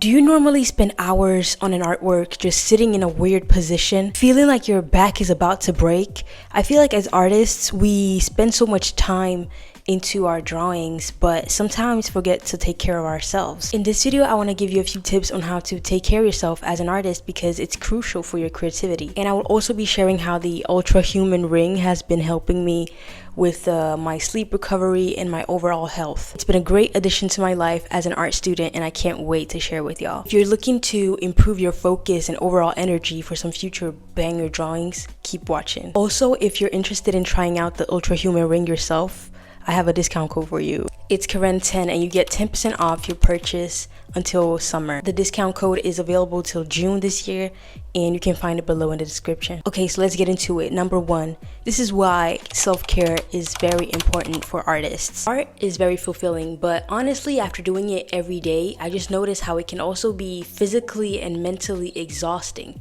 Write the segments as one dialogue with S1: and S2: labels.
S1: Do you normally spend hours on an artwork just sitting in a weird position, feeling like your back is about to break? I feel like as artists, we spend so much time into our drawings, but sometimes forget to take care of ourselves. In this video, I want to give you a few tips on how to take care of yourself as an artist because it's crucial for your creativity. And I will also be sharing how the Ultrahuman ring has been helping me with my sleep recovery and my overall health. It's been a great addition to my life as an art student, and I can't wait to share with y'all. If you're looking to improve your focus and overall energy for some future banger drawings, keep watching. Also, if you're interested in trying out the Ultrahuman ring yourself, I have a discount code for you. It's Karen10 and you get 10% off your purchase until summer. The discount code is available till June this year and you can find it below in the description. Okay, so let's get into it. Number one, this is why self-care is very important for artists. Art is very fulfilling, but honestly, after doing it every day, I just noticed how it can also be physically and mentally exhausting.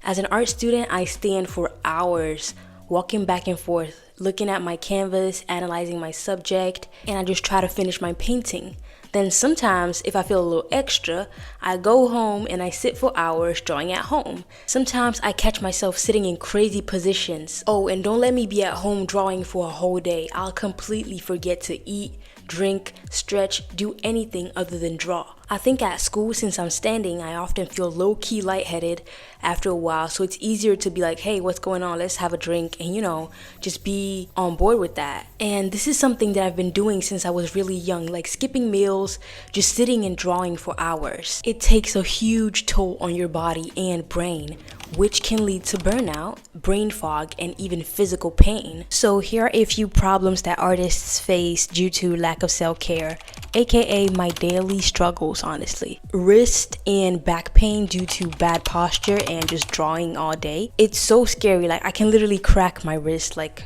S1: As an art student, I stand for hours walking back and forth, looking at my canvas, analyzing my subject, and I just try to finish my painting. Then sometimes, if I feel a little extra, I go home and I sit for hours drawing at home. Sometimes I catch myself sitting in crazy positions. Oh, and don't let me be at home drawing for a whole day. I'll completely forget to eat, drink, stretch, do anything other than draw. I think at school, since I'm standing, I often feel low-key lightheaded after a while, so it's easier to be like, hey, what's going on? Let's have a drink, and just be on board with that. And this is something that I've been doing since I was really young, like skipping meals, just sitting and drawing for hours. It takes a huge toll on your body and brain, which can lead to burnout, brain fog, and even physical pain. So here are a few problems that artists face due to lack of self-care, aka my daily struggles, honestly. Wrist and back pain due to bad posture and just drawing all day. It's so scary, like I can literally crack my wrist, like,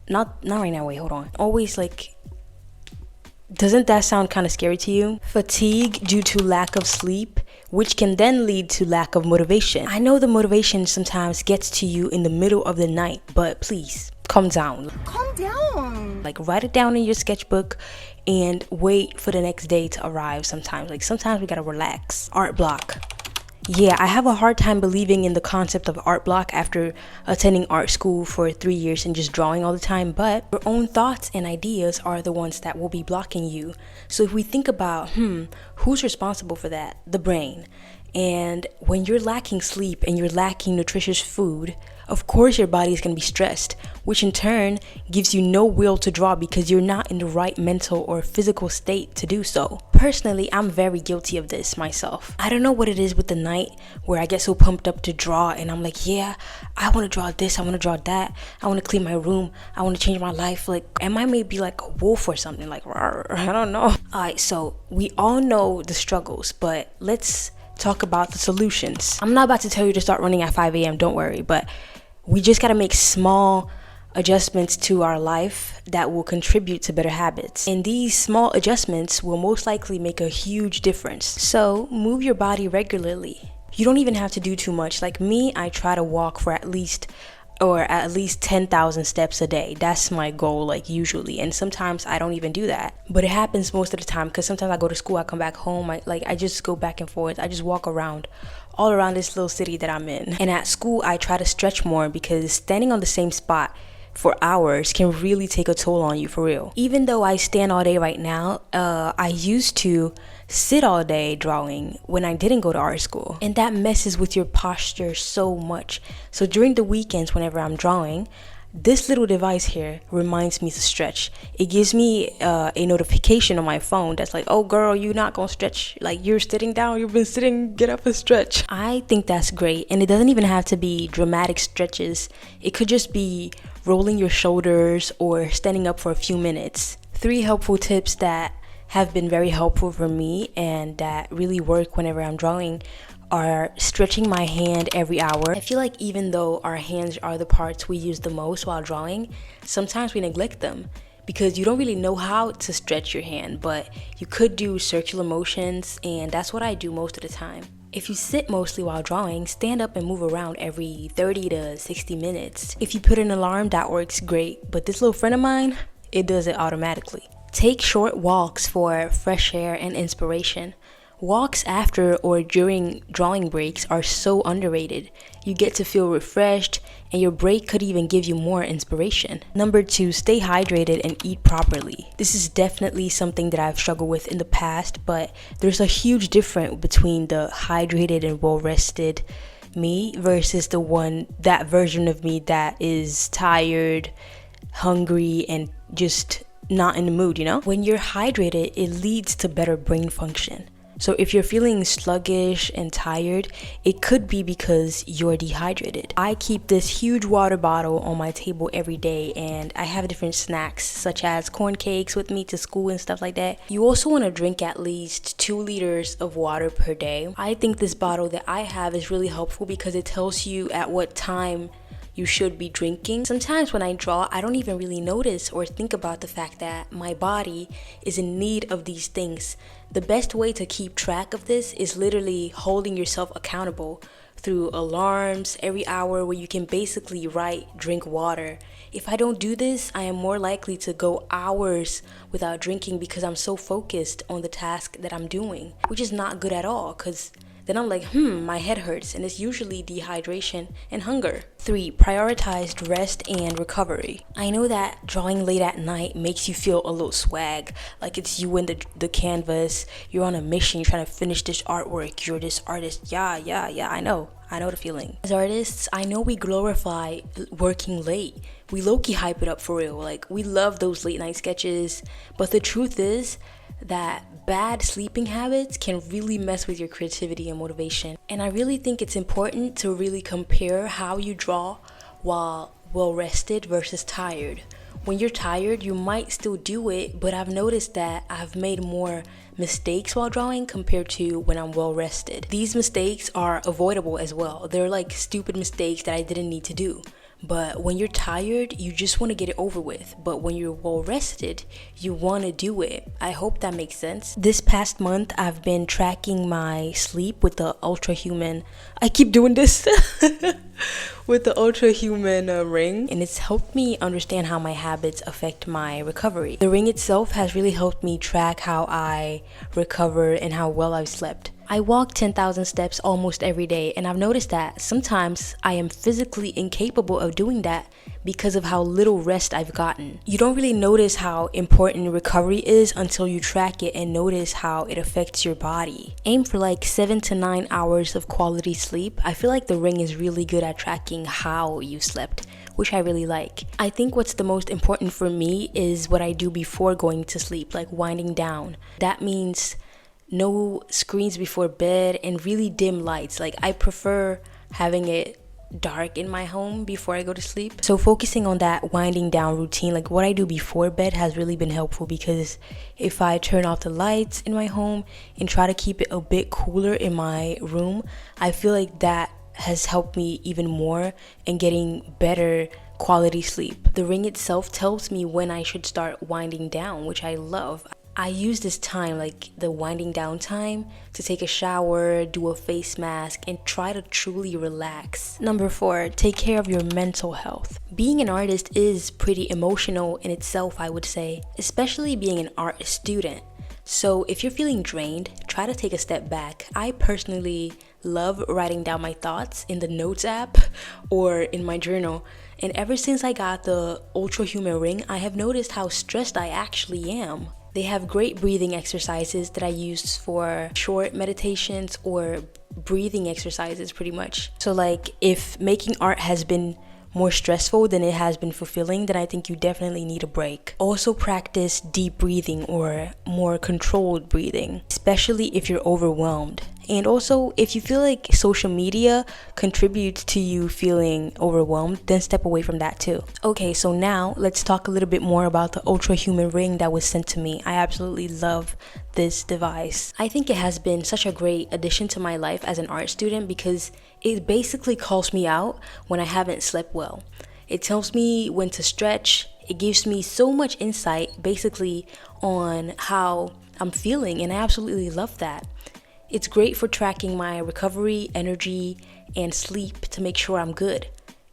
S1: not right now, wait, hold on. Always like, doesn't that sound kind of scary to you? Fatigue due to lack of sleep, which can then lead to lack of motivation. I know the motivation sometimes gets to you in the middle of the night, but please, calm down.
S2: Calm down.
S1: Like, write it down in your sketchbook and wait for the next day to arrive sometimes. Like, sometimes we gotta relax. Art block. Yeah, I have a hard time believing in the concept of art block after attending art school for 3 years and just drawing all the time, but your own thoughts and ideas are the ones that will be blocking you. So if we think about, who's responsible for that? The brain. And when you're lacking sleep and you're lacking nutritious food, of course your body is going to be stressed, which in turn gives you no will to draw because you're not in the right mental or physical state to do so. Personally, I'm very guilty of this myself. I don't know what it is with the night where I get so pumped up to draw and I'm like, yeah, I want to draw this, I want to draw that, I want to clean my room, I want to change my life. Like, am I maybe like a wolf or something? Like, I don't know. Alright, so we all know the struggles, but let's talk about the solutions. I'm not about to tell you to start running at 5 a.m., don't worry, but we just gotta make small adjustments to our life that will contribute to better habits. And these small adjustments will most likely make a huge difference. So move your body regularly. You don't even have to do too much. Like me, I try to walk for at least 10,000 steps a day. That's my goal, like, usually, and sometimes I don't even do that, but it happens most of the time because sometimes I go to school, I come back home, I just go back and forth, I just walk around all around this little city that I'm in. And at school I try to stretch more because standing on the same spot for hours can really take a toll on you, for real. Even though I stand all day right now, I used to sit all day drawing when I didn't go to art school, and that messes with your posture so much. So during the weekends, whenever I'm drawing, this little device here reminds me to stretch. It gives me a notification on my phone that's like, oh girl, you're not gonna stretch, like you're sitting down, you've been sitting, get up and stretch. I think that's great, and it doesn't even have to be dramatic stretches. It could just be rolling your shoulders or standing up for a few minutes. 3 helpful tips that have been very helpful for me and that really work whenever I'm drawing are stretching my hand every hour. I feel like even though our hands are the parts we use the most while drawing, sometimes we neglect them because you don't really know how to stretch your hand, but you could do circular motions, and that's what I do most of the time. If you sit mostly while drawing, stand up and move around every 30 to 60 minutes. If you put an alarm, that works great, but this little friend of mine, it does it automatically. Take short walks for fresh air and inspiration. Walks after or during drawing breaks are so underrated. You get to feel refreshed, and your break could even give you more inspiration. Number 2, stay hydrated and eat properly. This is definitely something that I've struggled with in the past, but there's a huge difference between the hydrated and well-rested me versus that version of me that is tired, hungry, and just not in the mood, When you're hydrated, it leads to better brain function. So if you're feeling sluggish and tired, it could be because you're dehydrated. I keep this huge water bottle on my table every day, and I have different snacks such as corn cakes with me to school and stuff like that. You also want to drink at least 2 liters of water per day. I think this bottle that I have is really helpful because it tells you at what time you should be drinking. Sometimes when I draw, I don't even really notice or think about the fact that my body is in need of these things. The best way to keep track of this is literally holding yourself accountable through alarms every hour where you can basically write, drink water. If I don't do this, I am more likely to go hours without drinking because I'm so focused on the task that I'm doing, which is not good at all because then I'm like, my head hurts, and it's usually dehydration and hunger. 3, prioritized rest and recovery. I know that drawing late at night makes you feel a little swag, like it's you and the canvas, you're on a mission, you're trying to finish this artwork, you're this artist. Yeah, I know the feeling. As artists, I know we glorify working late. We low-key hype it up for real. Like, we love those late night sketches, but the truth is that bad sleeping habits can really mess with your creativity and motivation. And I really think it's important to really compare how you draw while well rested versus tired. When you're tired, you might still do it, but I've noticed that I've made more mistakes while drawing compared to when I'm well rested. These mistakes are avoidable as well. They're like stupid mistakes that I didn't need to do. But when you're tired, you just want to get it over with. But when you're well rested, you want to do it. I hope that makes sense. This past month, I've been tracking my sleep with the Ultrahuman. I keep doing this with the Ultrahuman ring, and it's helped me understand how my habits affect my recovery. The ring itself has really helped me track how I recover and how well I've slept. I walk 10,000 steps almost every day, and I've noticed that sometimes I am physically incapable of doing that because of how little rest I've gotten. You don't really notice how important recovery is until you track it and notice how it affects your body. Aim for like 7 to 9 hours of quality sleep. I feel like the ring is really good at tracking how you slept, which I really like. I think what's the most important for me is what I do before going to sleep, like winding down. That means no screens before bed and really dim lights. Like, I prefer having it dark in my home before I go to sleep. So focusing on that winding down routine, like what I do before bed, has really been helpful because if I turn off the lights in my home and try to keep it a bit cooler in my room, I feel like that has helped me even more in getting better quality sleep. The ring itself tells me when I should start winding down, which I love. I use this time, like the winding down time, to take a shower, do a face mask, and try to truly relax. Number 4, take care of your mental health. Being an artist is pretty emotional in itself, I would say, especially being an art student. So if you're feeling drained, try to take a step back. I personally love writing down my thoughts in the Notes app or in my journal. And ever since I got the Ultrahuman ring, I have noticed how stressed I actually am. They have great breathing exercises that I use for short meditations or breathing exercises pretty much. So like, if making art has been more stressful than it has been fulfilling, then I think you definitely need a break. Also practice deep breathing or more controlled breathing, especially if you're overwhelmed. And also, if you feel like social media contributes to you feeling overwhelmed, then step away from that too. Okay, so now let's talk a little bit more about the Ultrahuman ring that was sent to me. I absolutely love this device. I think it has been such a great addition to my life as an art student because it basically calls me out when I haven't slept well. It tells me when to stretch. It gives me so much insight basically on how I'm feeling, and I absolutely love that. It's great for tracking my recovery, energy, and sleep to make sure I'm good.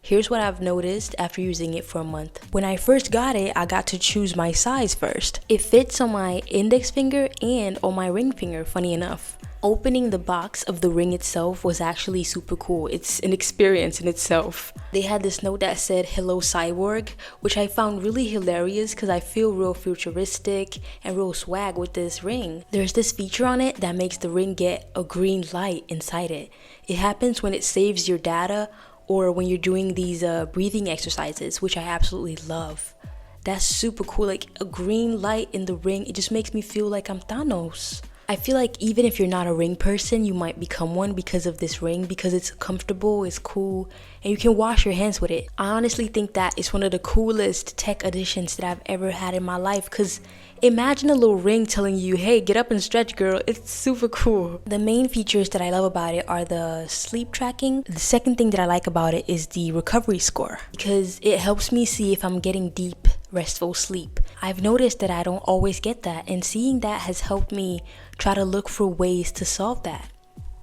S1: Here's what I've noticed after using it for a month. When I first got it, I got to choose my size first. It fits on my index finger and on my ring finger, funny enough. Opening the box of the ring itself was actually super cool. It's an experience in itself. They had this note that said "Hello Cyborg," which I found really hilarious because I feel real futuristic and real swag with this ring. There's this feature on it that makes the ring get a green light inside it. It happens when it saves your data or when you're doing these breathing exercises, which I absolutely love. That's super cool. Like a green light in the ring, it just makes me feel like I'm Thanos. I feel like even if you're not a ring person, you might become one because of this ring, because it's comfortable, it's cool, and you can wash your hands with it. I honestly think that it's one of the coolest tech additions that I've ever had in my life, because imagine a little ring telling you, hey, get up and stretch, girl. It's super cool. The main features that I love about it are the sleep tracking. The second thing that I like about it is the recovery score, because it helps me see if I'm getting deep, restful sleep. I've noticed that I don't always get that, and seeing that has helped me try to look for ways to solve that.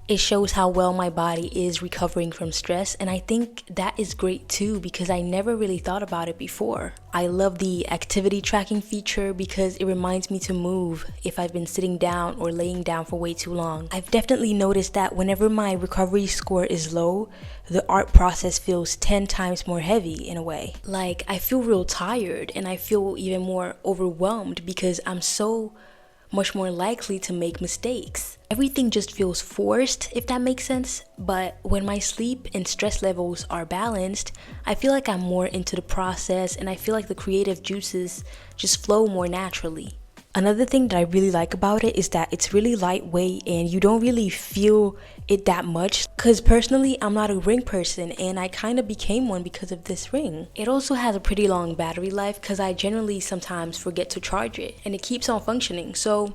S1: It shows how well my body is recovering from stress, and I think that is great too because I never really thought about it before. I love the activity tracking feature because it reminds me to move if I've been sitting down or laying down for way too long. I've definitely noticed that whenever my recovery score is low, the art process feels 10 times more heavy in a way. Like I feel real tired and I feel even more overwhelmed because I'm so much more likely to make mistakes. Everything just feels forced, if that makes sense. But when my sleep and stress levels are balanced, I feel like I'm more into the process and I feel like the creative juices just flow more naturally. Another thing that I really like about it is that it's really lightweight and you don't really feel it that much. Because personally, I'm not a ring person and I kind of became one because of this ring. It also has a pretty long battery life because I generally sometimes forget to charge it and it keeps on functioning. So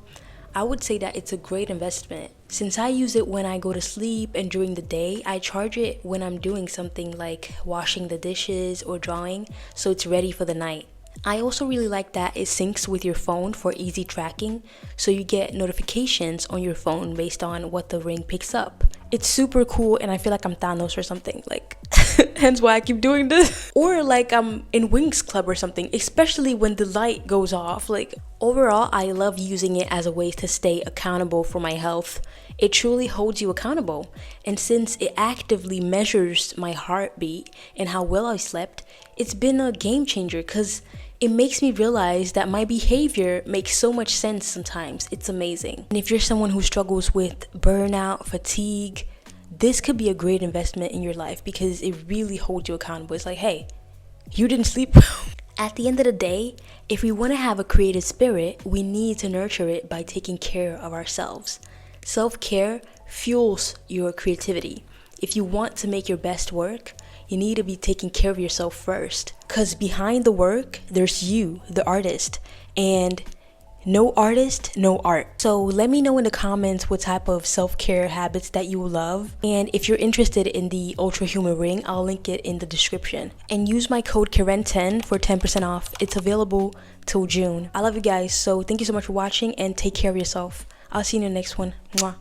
S1: I would say that it's a great investment. Since I use it when I go to sleep and during the day, I charge it when I'm doing something like washing the dishes or drawing, so it's ready for the night. I also really like that it syncs with your phone for easy tracking, so you get notifications on your phone based on what the ring picks up. It's super cool and I feel like I'm Thanos or something, like hence why I keep doing this. Or like I'm in Wings Club or something, especially when the light goes off. Like overall, I love using it as a way to stay accountable for my health. It truly holds you accountable. And since it actively measures my heartbeat and how well I slept, it's been a game changer because it makes me realize that my behavior makes so much sense sometimes. It's amazing. And if you're someone who struggles with burnout, fatigue, this could be a great investment in your life because it really holds you accountable. It's like, hey, you didn't sleep well. At the end of the day, if we want to have a creative spirit, we need to nurture it by taking care of ourselves. Self-care fuels your creativity. If you want to make your best work, you need to be taking care of yourself first. Because behind the work, there's you, the artist. And no artist, no art. So let me know in the comments what type of self-care habits that you love. And if you're interested in the Ultrahuman ring, I'll link it in the description. And use my code Karen10 for 10% off. It's available till June. I love you guys. So thank you so much for watching and take care of yourself. I'll see you in the next one. Mwah.